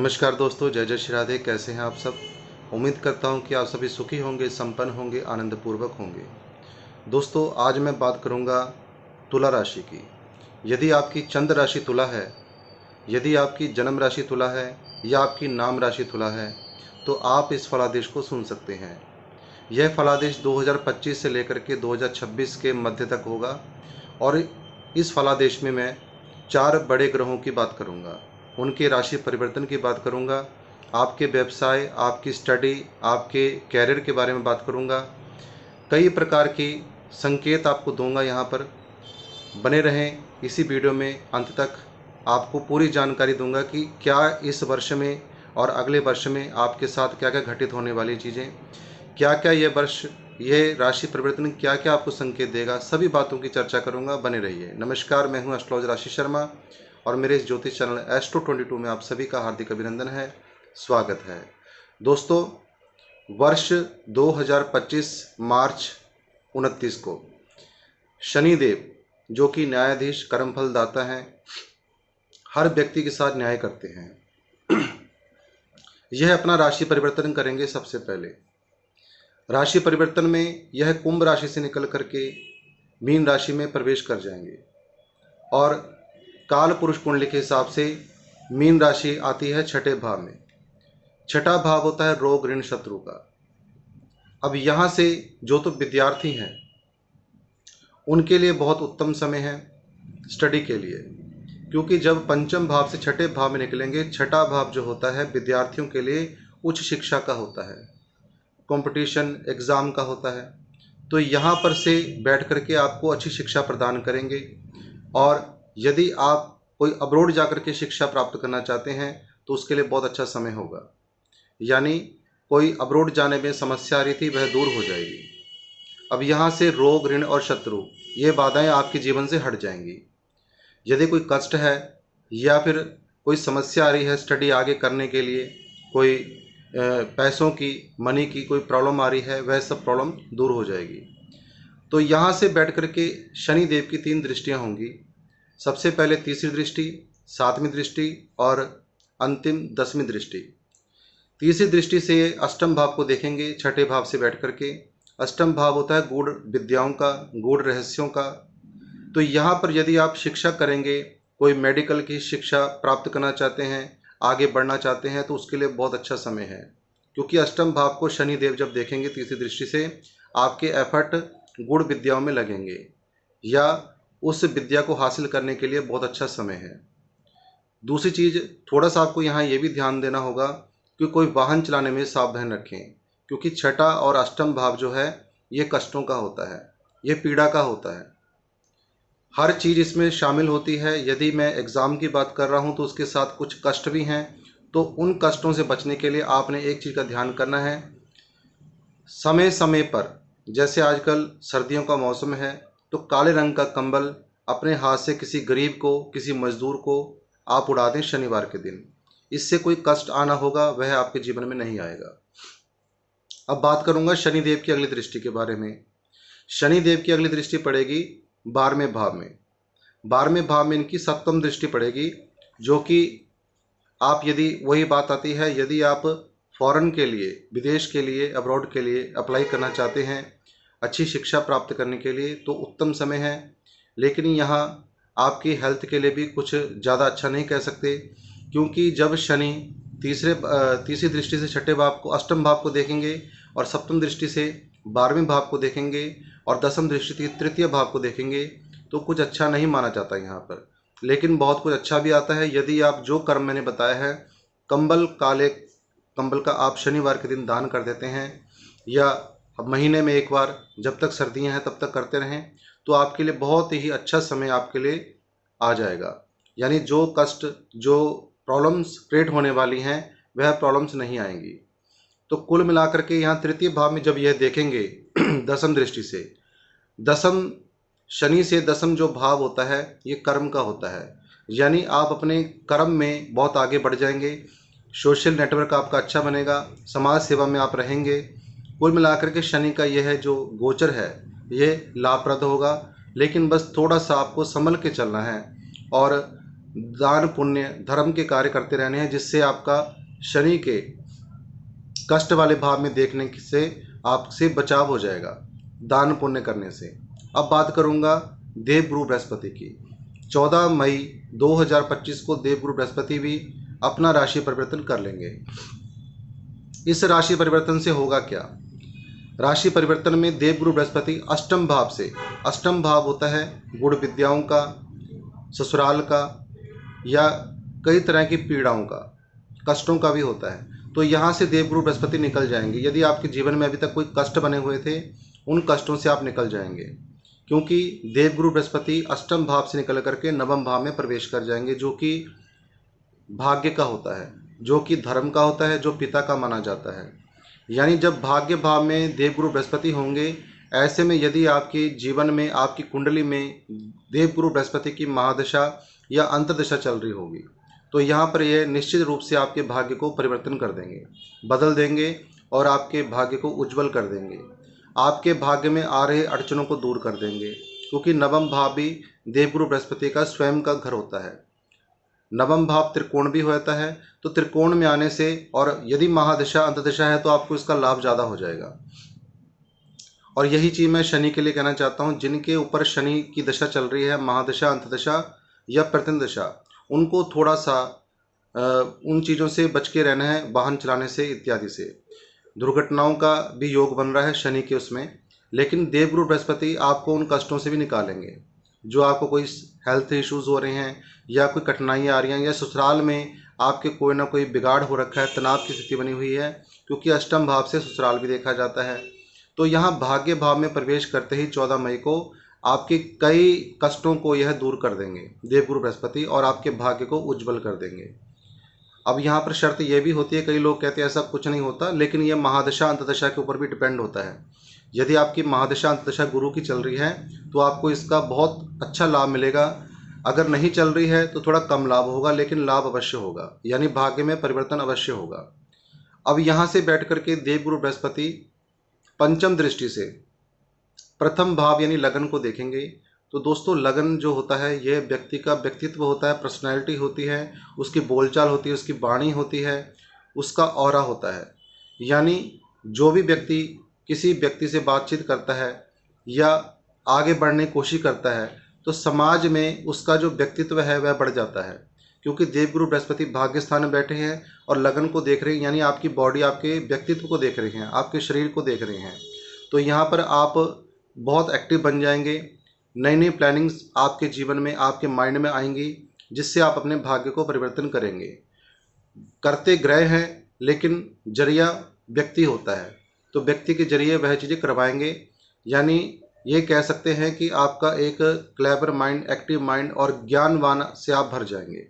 नमस्कार दोस्तों, जय जय श्री राधे। कैसे हैं आप सब? उम्मीद करता हूं कि आप सभी सुखी होंगे, संपन्न होंगे, आनंदपूर्वक होंगे। दोस्तों, आज मैं बात करूंगा तुला राशि की। यदि आपकी चंद्र राशि तुला है, यदि आपकी जन्म राशि तुला है या आपकी नाम राशि तुला है, तो आप इस फलादेश को सुन सकते हैं। यह फलादेश 2025 से लेकर के 2026 के मध्य तक होगा और इस फलादेश में मैं 4 बड़े ग्रहों की बात करूंगा, उनके राशि परिवर्तन की बात करूंगा, आपके व्यवसाय, आपकी स्टडी, आपके कैरियर के बारे में बात करूंगा। कई प्रकार की संकेत आपको दूंगा। यहाँ पर बने रहें इसी वीडियो में अंत तक। आपको पूरी जानकारी दूंगा कि क्या इस वर्ष में और अगले वर्ष में आपके साथ क्या क्या घटित होने वाली चीज़ें, क्या क्या ये वर्ष, ये राशि परिवर्तन क्या क्या आपको संकेत देगा, सभी बातों की चर्चा करूंगा। बने रहिए। नमस्कार, मैं हूं एस्ट्रोलॉजर राशि शर्मा और मेरे इस ज्योतिष चैनल एस्ट्रो 22 में आप सभी का हार्दिक अभिनंदन है, स्वागत है। दोस्तों, वर्ष 2025 मार्च 29 को शनिदेव, जो कि न्यायाधीश, कर्मफल दाता हैं, हर व्यक्ति के साथ न्याय करते हैं, यह अपना राशि परिवर्तन करेंगे। सबसे पहले राशि परिवर्तन में यह कुंभ राशि से निकल करके मीन राशि में प्रवेश कर जाएंगे और काल पुरुष कुंडली के हिसाब से मीन राशि आती है छठे भाव में। छठा भाव होता है रोग, ऋण, शत्रु का। अब यहाँ से जो तो विद्यार्थी हैं उनके लिए बहुत उत्तम समय है स्टडी के लिए, क्योंकि जब पंचम भाव से छठे भाव में निकलेंगे, छठा भाव जो होता है विद्यार्थियों के लिए उच्च शिक्षा का होता है, कंपटीशन एग्ज़ाम का होता है। तो यहाँ पर से बैठ करके आपको अच्छी शिक्षा प्रदान करेंगे। और यदि आप कोई अब्रॉड जाकर के शिक्षा प्राप्त करना चाहते हैं तो उसके लिए बहुत अच्छा समय होगा। यानी कोई अब्रॉड जाने में समस्या आ रही थी, वह दूर हो जाएगी। अब यहाँ से रोग, ऋण और शत्रु, ये बाधाएं आपके जीवन से हट जाएंगी। यदि कोई कष्ट है या फिर कोई समस्या आ रही है स्टडी आगे करने के लिए, कोई पैसों की, मनी की कोई प्रॉब्लम आ रही है, वह सब प्रॉब्लम दूर हो जाएगी। तो यहाँ से बैठ करके शनि देव की 3 दृष्टियाँ होंगी। सबसे पहले तीसरी दृष्टि, 7वीं दृष्टि और अंतिम 10वीं दृष्टि। तीसरी दृष्टि से अष्टम भाव को देखेंगे छठे भाव से बैठ करके। अष्टम भाव होता है गूढ़ विद्याओं का, गूढ़ रहस्यों का। तो यहाँ पर यदि आप शिक्षा करेंगे, कोई मेडिकल की शिक्षा प्राप्त करना चाहते हैं, आगे बढ़ना चाहते हैं, तो उसके लिए बहुत अच्छा समय है। क्योंकि अष्टम भाव को शनि देव जब देखेंगे तीसरी दृष्टि से, आपके एफर्ट गूढ़ विद्याओं में लगेंगे या उस विद्या को हासिल करने के लिए बहुत अच्छा समय है। दूसरी चीज़, थोड़ा सा आपको यहाँ ये भी ध्यान देना होगा कि कोई वाहन चलाने में सावधान रखें, क्योंकि छठा और अष्टम भाव जो है ये कष्टों का होता है, ये पीड़ा का होता है। हर चीज़ इसमें शामिल होती है। यदि मैं एग्ज़ाम की बात कर रहा हूँ तो उसके साथ कुछ कष्ट भी हैं। तो उन कष्टों से बचने के लिए आपने एक चीज़ का ध्यान करना है, समय समय पर, जैसे आजकल सर्दियों का मौसम है, तो काले रंग का कंबल अपने हाथ से किसी गरीब को, किसी मजदूर को आप उड़ा दें शनिवार के दिन। इससे कोई कष्ट आना होगा, वह आपके जीवन में नहीं आएगा। अब बात करूंगा शनिदेव की अगली दृष्टि के बारे में। शनिदेव की अगली दृष्टि पड़ेगी 12वें भाव में। 12वें भाव में इनकी 7वीं दृष्टि पड़ेगी, जो कि आप, यदि वही बात आती है, यदि आप फॉरेन के लिए, विदेश के लिए, अब्रॉड के लिए अप्लाई करना चाहते हैं अच्छी शिक्षा प्राप्त करने के लिए, तो उत्तम समय है। लेकिन यहाँ आपकी हेल्थ के लिए भी कुछ ज़्यादा अच्छा नहीं कह सकते, क्योंकि जब शनि तीसरी दृष्टि से छठे भाव को, अष्टम भाव को देखेंगे और सप्तम दृष्टि से 12वें भाव को देखेंगे और 10वीं दृष्टि से तृतीय भाव को देखेंगे, तो कुछ अच्छा नहीं माना जाता यहाँ पर। लेकिन बहुत कुछ अच्छा भी आता है। यदि आप जो कर्म मैंने बताया है, काले कंबल का आप शनिवार के दिन दान कर देते हैं या महीने में एक बार, जब तक सर्दियां हैं तब तक करते रहें, तो आपके लिए बहुत ही अच्छा समय आपके लिए आ जाएगा। यानी जो कष्ट, जो प्रॉब्लम्स क्रिएट होने वाली हैं, वह प्रॉब्लम्स नहीं आएंगी। तो कुल मिलाकर के यहाँ तृतीय भाव में जब यह देखेंगे 10वीं दृष्टि से, दसम शनि से 10वीं जो भाव होता है ये कर्म का होता है। यानी आप अपने कर्म में बहुत आगे बढ़ जाएंगे, सोशल नेटवर्क आपका अच्छा बनेगा, समाज सेवा में आप रहेंगे। कुल मिलाकर के शनि का यह जो गोचर है ये लाभप्रद होगा। लेकिन बस थोड़ा सा आपको संभल के चलना है और दान पुण्य धर्म के कार्य करते रहने हैं, जिससे आपका शनि के कष्ट वाले भाव में देखने से आपसे बचाव हो जाएगा दान पुण्य करने से। अब बात करूंगा देवगुरु बृहस्पति की। 14 मई 2025 को देवगुरु बृहस्पति भी अपना राशि परिवर्तन कर लेंगे। इस राशि परिवर्तन से होगा क्या? राशि परिवर्तन में देवगुरु बृहस्पति अष्टम भाव से, अष्टम भाव होता है गुण विद्याओं का, ससुराल का, या कई तरह की पीड़ाओं का, कष्टों का भी होता है। तो यहाँ से देवगुरु बृहस्पति निकल जाएंगे। यदि आपके जीवन में अभी तक कोई कष्ट बने हुए थे, उन कष्टों से आप निकल जाएंगे, क्योंकि देवगुरु बृहस्पति अष्टम भाव से निकल करके नवम भाव में प्रवेश कर जाएंगे, जो कि भाग्य का होता है, जो कि धर्म का होता है, जो पिता का माना जाता है। यानी जब भाग्य भाव में देवगुरु बृहस्पति होंगे, ऐसे में यदि आपके जीवन में, आपकी कुंडली में देवगुरु बृहस्पति की महादशा या अंतर्दशा चल रही होगी, तो यहाँ पर यह निश्चित रूप से आपके भाग्य को परिवर्तन कर देंगे, बदल देंगे और आपके भाग्य को उज्जवल कर देंगे। आपके भाग्य में आ रहे अड़चनों को दूर कर देंगे, क्योंकि नवम भाव भी देवगुरु बृहस्पति का स्वयं का घर होता है। नवम भाव त्रिकोण भी होता है, तो त्रिकोण में आने से, और यदि महादशा अंतदशा है, तो आपको इसका लाभ ज़्यादा हो जाएगा। और यही चीज़ मैं शनि के लिए कहना चाहता हूँ। जिनके ऊपर शनि की दशा चल रही है, महादशा, अंतदशा या प्रतिन दशा, उनको थोड़ा सा उन चीज़ों से बच के रहना है, वाहन चलाने से इत्यादि से। दुर्घटनाओं का भी योग बन रहा है शनि के उसमें, लेकिन देवगुरु बृहस्पति आपको उन कष्टों से भी निकालेंगे। जो आपको कोई हेल्थ इश्यूज़ हो रहे हैं, या कोई कठिनाइयाँ आ रही हैं, या ससुराल में आपके कोई ना कोई बिगाड़ हो रखा है, तनाव की स्थिति बनी हुई है, क्योंकि अष्टम भाव से ससुराल भी देखा जाता है। तो यहाँ भाग्य भाव में प्रवेश करते ही 14 मई को आपके कई कष्टों को यह दूर कर देंगे देवगुरु बृहस्पति, और आपके भाग्य को उज्जवल कर देंगे। अब यहाँ पर शर्त यह भी होती है, कई लोग कहते हैं ऐसा कुछ नहीं होता, लेकिन यह महादशा अंतदशा के ऊपर भी डिपेंड होता है। यदि आपकी महादशा अंतदशा गुरु की चल रही है, तो आपको इसका बहुत अच्छा लाभ मिलेगा। अगर नहीं चल रही है तो थोड़ा कम लाभ होगा, लेकिन लाभ अवश्य होगा, यानी भाग्य में परिवर्तन अवश्य होगा। अब यहाँ से बैठ करके देवगुरु बृहस्पति पंचम दृष्टि से प्रथम भाव यानी लगन को देखेंगे। तो दोस्तों, लगन जो होता है, यह व्यक्ति का व्यक्तित्व होता है, पर्सनैलिटी होती है, उसकी बोलचाल होती है, उसकी वाणी होती है, उसका ऑरा होता है। यानी जो भी व्यक्ति किसी व्यक्ति से बातचीत करता है या आगे बढ़ने की कोशिश करता है, तो समाज में उसका जो व्यक्तित्व है वह बढ़ जाता है, क्योंकि देवगुरु बृहस्पति भाग्य स्थान में बैठे हैं और लगन को देख रहे हैं, यानी आपकी बॉडी, आपके व्यक्तित्व को देख रहे हैं, आपके शरीर को देख रहे हैं। तो यहाँ पर आप बहुत एक्टिव बन जाएंगे। नई नई प्लानिंग्स आपके जीवन में, आपके माइंड में आएंगी, जिससे आप अपने भाग्य को परिवर्तन करेंगे। करते ग्रह हैं, लेकिन जरिया व्यक्ति होता है, तो व्यक्ति के जरिए वह चीज़ें करवाएंगे। यानी ये कह सकते हैं कि आपका एक क्लेवर माइंड, एक्टिव माइंड और ज्ञानवान से आप भर जाएंगे,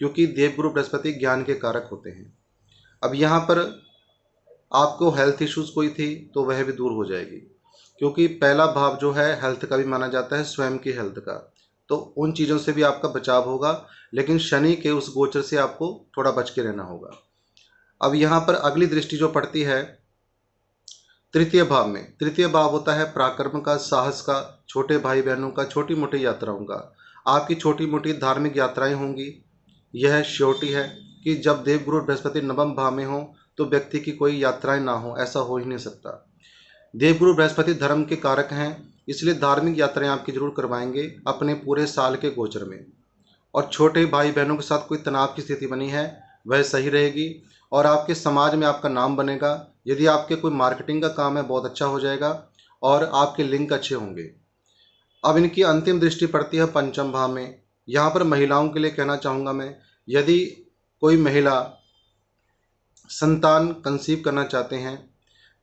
क्योंकि देवगुरु बृहस्पति ज्ञान के कारक होते हैं। अब यहाँ पर आपको हेल्थ इश्यूज़ कोई थी तो वह भी दूर हो जाएगी, क्योंकि पहला भाव जो है हेल्थ का भी माना जाता है, स्वयं की हेल्थ का, तो उन चीज़ों से भी आपका बचाव होगा। लेकिन शनि के उस गोचर से आपको थोड़ा बच के रहना होगा। अब यहाँ पर अगली दृष्टि जो पड़ती है तृतीय भाव में, तृतीय भाव होता है पराक्रम का, साहस का, छोटे भाई बहनों का, छोटी मोटी यात्राओं का। आपकी छोटी मोटी धार्मिक यात्राएं होंगी। यह श्योरिटी है कि जब देवगुरु बृहस्पति नवम भाव में हो तो व्यक्ति की कोई यात्राएं ना हो, ऐसा हो ही नहीं सकता। देवगुरु बृहस्पति धर्म के कारक हैं, इसलिए धार्मिक यात्राएं आपकी जरूर करवाएंगे अपने पूरे साल के गोचर में। और छोटे भाई बहनों के साथ कोई तनाव की स्थिति बनी है वह सही रहेगी, और आपके समाज में आपका नाम बनेगा। यदि आपके कोई मार्केटिंग का काम है, बहुत अच्छा हो जाएगा, और आपके लिंक अच्छे होंगे। अब इनकी अंतिम दृष्टि पड़ती है पंचम भाव में। यहाँ पर महिलाओं के लिए कहना चाहूँगा मैं, यदि कोई महिला संतान कंसीव करना चाहते हैं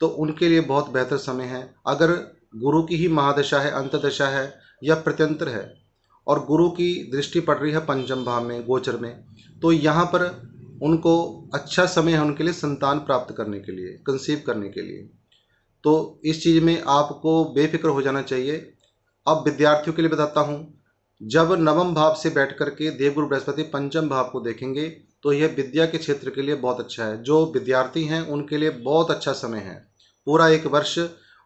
तो उनके लिए बहुत बेहतर समय है। अगर गुरु की ही महादशा है, अंतदशा है या प्रत्यंतर है, और गुरु की दृष्टि पड़ रही है पंचम भाव में गोचर में, तो यहाँ पर उनको अच्छा समय है उनके लिए संतान प्राप्त करने के लिए, कंसीव करने के लिए। तो इस चीज़ में आपको बेफिक्र हो जाना चाहिए। अब विद्यार्थियों के लिए बताता हूँ, जब नवम भाव से बैठ करके देवगुरु बृहस्पति पंचम भाव को देखेंगे तो यह विद्या के क्षेत्र के लिए बहुत अच्छा है। जो विद्यार्थी हैं उनके लिए बहुत अच्छा समय है। पूरा एक वर्ष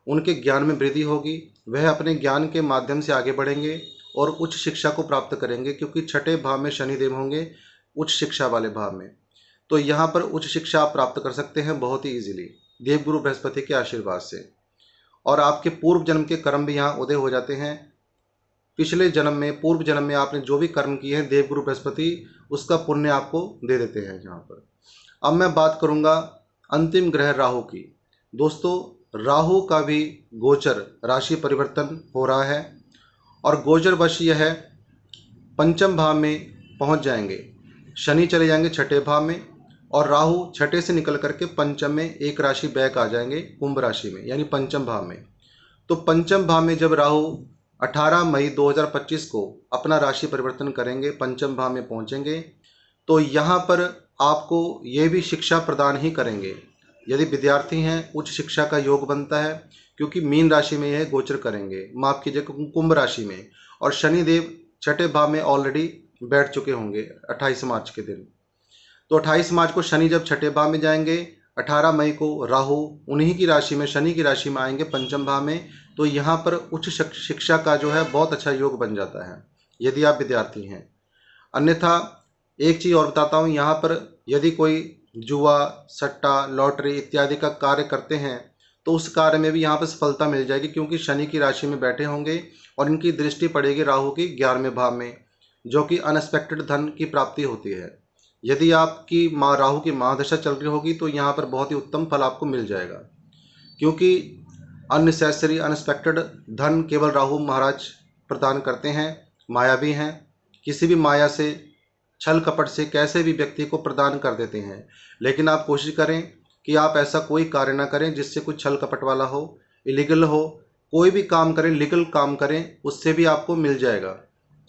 उनके ज्ञान में वृद्धि होगी, वह अपने ज्ञान के माध्यम से आगे बढ़ेंगे और उच्च शिक्षा को प्राप्त करेंगे, क्योंकि छठे भाव में शनिदेव होंगे उच्च शिक्षा वाले भाव में। तो यहाँ पर उच्च शिक्षा आप प्राप्त कर सकते हैं बहुत ही इजीली देवगुरु बृहस्पति के आशीर्वाद से। और आपके पूर्व जन्म के कर्म भी यहाँ उदय हो जाते हैं। पिछले जन्म में, पूर्व जन्म में आपने जो भी कर्म किए हैं, देवगुरु बृहस्पति उसका पुण्य आपको दे देते हैं यहाँ पर। अब मैं बात करूँगा अंतिम ग्रह राहु की। दोस्तों, राहु का भी गोचर राशि परिवर्तन हो रहा है और गोचर वश यह पंचम भाव में पहुंच जाएंगे। शनि चले जाएंगे छठे भाव में और राहु छठे से निकल करके पंचम में एक राशि बैक आ जाएंगे कुंभ राशि में, यानी पंचम भाव में। तो पंचम भाव में जब राहु 18 मई 2025 को अपना राशि परिवर्तन करेंगे, पंचम भाव में पहुंचेंगे, तो यहाँ पर आपको ये भी शिक्षा प्रदान ही करेंगे। यदि विद्यार्थी हैं, उच्च शिक्षा का योग बनता है, क्योंकि मीन राशि में यह गोचर करेंगे, माफ कीजिए कुंभ राशि में, और शनिदेव छठे भाव में ऑलरेडी बैठ चुके होंगे 28 मार्च के दिन। तो 28 मार्च को शनि जब छठे भाव में जाएंगे, 18 मई को राहु उन्हीं की राशि में, शनि की राशि में आएंगे पंचम भाव में। तो यहाँ पर उच्च शिक्षा का जो है बहुत अच्छा योग बन जाता है यदि आप विद्यार्थी हैं। अन्यथा एक चीज़ और बताता हूँ, यहाँ पर यदि कोई जुआ, सट्टा, लॉटरी इत्यादि का कार्य करते हैं तो उस कार्य में भी यहाँ पर सफलता मिल जाएगी, क्योंकि शनि की राशि में बैठे होंगे और इनकी दृष्टि पड़ेगी राहु की 11वें भाव में, जो कि अनएक्सपेक्टेड धन की प्राप्ति होती है। यदि आपकी राहु की महादशा चल रही होगी तो यहाँ पर बहुत ही उत्तम फल आपको मिल जाएगा, क्योंकि अननेसेसरी अनएक्सपेक्टेड धन केवल राहु महाराज प्रदान करते हैं, मायावी हैं। किसी भी माया से, छल कपट से कैसे भी व्यक्ति को प्रदान कर देते हैं। लेकिन आप कोशिश करें कि आप ऐसा कोई कार्य ना करें जिससे कुछ छल कपट वाला हो, इलीगल हो। कोई भी काम करें, लीगल काम करें, उससे भी आपको मिल जाएगा,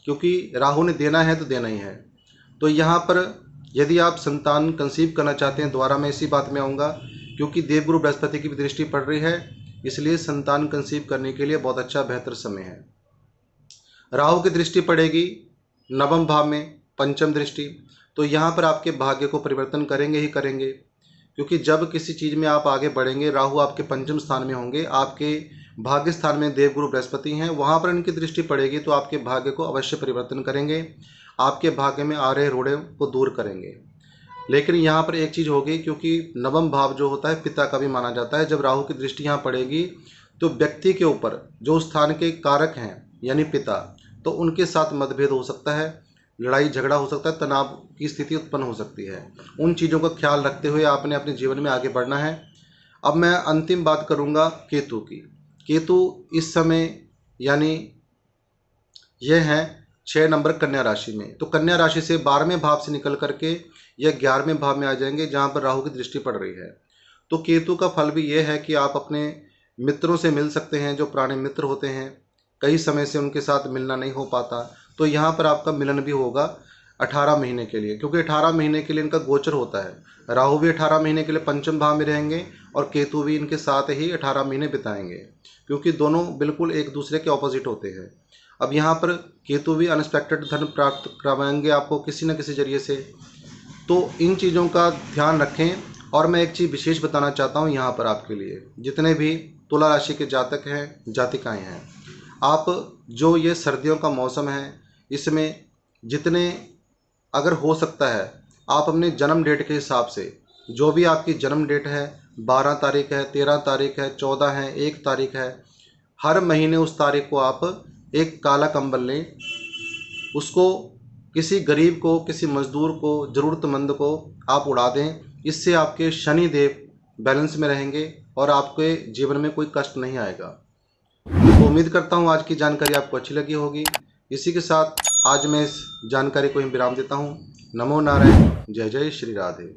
क्योंकि राहु ने देना है तो देना ही है। तो यहाँ पर यदि आप संतान कंसीव करना चाहते हैं, दोबारा मैं इसी बात में आऊँगा, क्योंकि देवगुरु बृहस्पति की भी दृष्टि पड़ रही है, इसलिए संतान कंसीव करने के लिए बहुत अच्छा बेहतर समय है। राहु की दृष्टि पड़ेगी नवम भाव में, पंचम दृष्टि। तो यहाँ पर आपके भाग्य को परिवर्तन करेंगे ही करेंगे, क्योंकि जब किसी चीज़ में आप आगे बढ़ेंगे, राहु आपके पंचम स्थान में होंगे, आपके भाग्य स्थान में देवगुरु बृहस्पति हैं, वहाँ पर इनकी दृष्टि पड़ेगी तो आपके भाग्य को अवश्य परिवर्तन करेंगे, आपके भाग्य में आ रहे रोड़े को दूर करेंगे। लेकिन यहाँ पर एक चीज़ होगी, क्योंकि नवम भाव जो होता है पिता का भी माना जाता है। जब राहु की दृष्टि यहाँ पड़ेगी तो व्यक्ति के ऊपर जो स्थान के कारक हैं यानी पिता, तो उनके साथ मतभेद हो सकता है, लड़ाई झगड़ा हो सकता है, तनाव की स्थिति उत्पन्न हो सकती है। उन चीज़ों का ख्याल रखते हुए आपने अपने जीवन में आगे बढ़ना है। अब मैं अंतिम बात करूँगा केतु की। केतु इस समय यानी यह है 6 नंबर कन्या राशि में। तो कन्या राशि से 12वें भाव से निकल करके यह 11वें भाव में आ जाएंगे, जहाँ पर राहु की दृष्टि पड़ रही है। तो केतु का फल भी यह है कि आप अपने मित्रों से मिल सकते हैं, जो पुराने मित्र होते हैं, कई समय से उनके साथ मिलना नहीं हो पाता, तो यहाँ पर आपका मिलन भी होगा 18 महीने के लिए, क्योंकि 18 महीने के लिए इनका गोचर होता है। राहु भी 18 महीने के लिए पंचम भाव में रहेंगे और केतु भी इनके साथ ही 18 महीने बिताएंगे, क्योंकि दोनों बिल्कुल एक दूसरे के ऑपोजिट होते हैं। अब यहाँ पर केतु भी अनएक्सपेक्टेड धन प्राप्त करवाएंगे आपको किसी न किसी जरिए से, तो इन चीज़ों का ध्यान रखें। और मैं एक चीज़ विशेष बताना चाहता हूँ यहाँ पर आपके लिए, जितने भी तुला राशि के जातक हैं, जातिकाएँ हैं, आप जो ये सर्दियों का मौसम है, इसमें जितने अगर हो सकता है आप अपने जन्म डेट के हिसाब से, जो भी आपकी जन्म डेट है, 12 तारीख है, 13 तारीख है, 14 है, 1 तारीख है, हर महीने उस तारीख को आप एक काला कंबल लें, उसको किसी गरीब को, किसी मजदूर को, ज़रूरतमंद को आप उड़ा दें। इससे आपके शनि देव बैलेंस में रहेंगे और आपके जीवन में कोई कष्ट नहीं आएगा। तो उम्मीद करता हूँ आज की जानकारी आपको अच्छी लगी होगी। इसी के साथ आज मैं इस जानकारी को ही विराम देता हूँ। नमो नारायण, जय जय श्री राधे।